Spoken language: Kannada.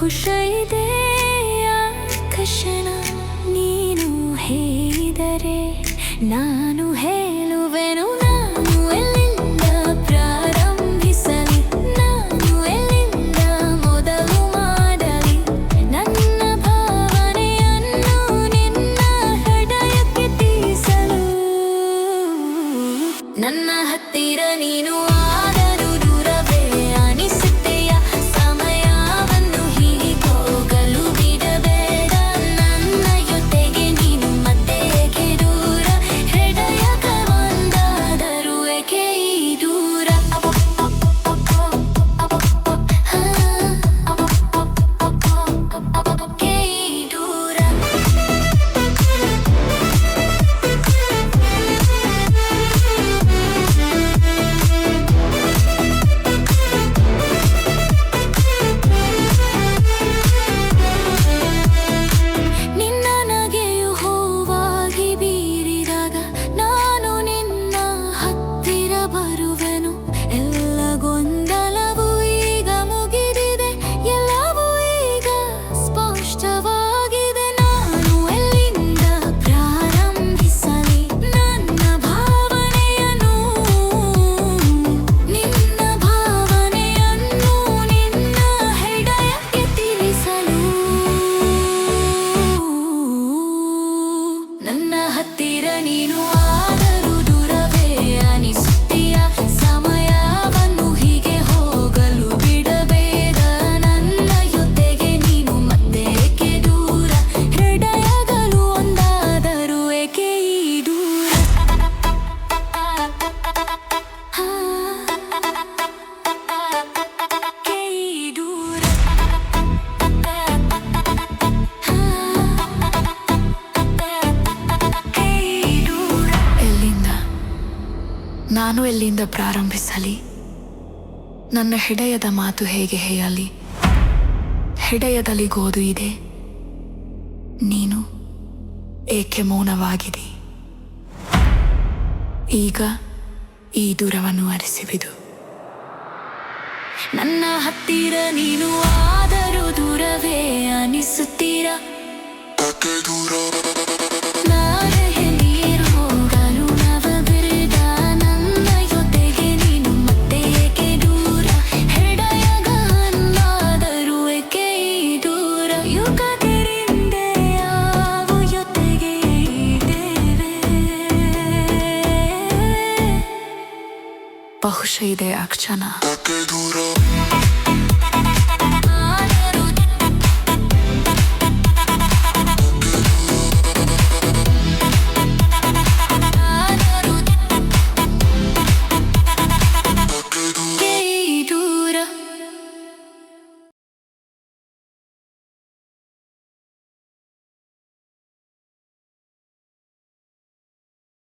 ಬಹುಶಃ ಇದೆ ಆಕರ್ಷಣ ನೀನು ಹೇಳಿದರೆ ನಾನು ಹೇಳುವೆನು ನಾನು ಎಲ್ಲಿಂದ ಪ್ರಾರಂಭಿಸಲಿ ನಾನು ಎಲ್ಲಿಂದ ಮೊದಲು ಮಾಡಲಿ ನನ್ನ ಭಾವನೆಯನ್ನು ನಿನ್ನ ಹೃದಯಕ್ಕೆ ತಿಳಿಸಲು ನನ್ನ ಹತ್ತಿರ ನೀನು ಆದರೂ ದೂರವೇ ಅನಿಸುತ್ತೆಯ ಸಮಯವನ್ನು ಹೀಗೆ ಹೋಗಲು ಬಿಡಬೇಡ ನನ್ನ ಜೊತೆಗೆ ನೀನು ಮತ್ತೆ ಏಕೆ ದೂರ ಹೃದಯಕ್ಕೆ ಒಂದಾದರೂ ಏಕೆ ಈ ದೂರ ಏಕೆ ಈ ದೂರ ನಿನ್ನ ನಗೆಯು ಹೂವಾಗಿ ಬೀರಿದಾಗ ನಾನು ನಿನ್ನ ಹತ್ತಿರ ಬರುವೆನು ಎಲ್ಲ ಗೊಂದಲವು ಈಗ ಮುಗಿದಿದೆ ಎಲ್ಲವೂ ಈಗ ಸ್ಪಷ್ಟವಾಗಿದೆ ನಾನು ಎಲ್ಲಿಂದ ಪ್ರಾರಂಭಿಸಲಿ ನನ್ನ ಭಾವನೆಯನ್ನು ನಿನ್ನ ಭಾವನೆಯನ್ನು ನಿನ್ನ ಹೃದಯಕ್ಕೆ ತಿಳಿಸಲು ನನ್ನ ಹತ್ತಿರ ನೀನು ಆದರೂ ದೂರವೇ ಅನಿಸುತ್ತೀಯ ಸಮಯವನ್ನು ಹೀಗೆ ಹೋಗಲು ಬಿಡಬೇಡ ನನ್ನ ಜೊತೆಗೆ ನೀನು ಮತ್ತೆ ಏಕೆ ದೂರ ಹೃದಯಗಳು ಒಂದಾದರೂ ಏಕೆ ಈ ದೂರ ಏಕೆ ಈ ದೂರ ಎಲ್ಲಿಂದ ನಾನು ಎಲ್ಲಿಂದ ಪ್ರಾರಂಭಿಸಲಿ ನನ್ನ ಹೃದಯದ ಮಾತು ಹೇಗೆ ಹೇಳಲಿ ಹೃದಯದಲ್ಲಿ ಗೋದು ಇದೆ ನೀನು ಏಕೆ ಮೌನವಾಗಿದೆ ಈಗ ಈ ದೂರವನ್ನು ಅರಿಸಿಬಿಡು ನನ್ನ ಹತ್ತಿರ ನೀನು ಆದರೂ ದೂರವೇ ಅನಿಸುತ್ತೀರ ನಾಳೆ ನೀರು ಹೋಗಲು ನವ ಬಿರಿದ ನನ್ನ ಜೊತೆಗೆ ನೀನು ಮತ್ತೆ ಏಕೆ ದೂರ ಹೃದಯಗನ್ನಾದರೂ ಏಕೆ ಈ ದೂರ ಯುಗದರಿಂದೆ ಯಾವ ಜೊತೆಗೆ ಇದ್ದೇವೆ ಬಹುಶಃ ಇದೆ ಆ ಕ್ಷಣ ದೂರ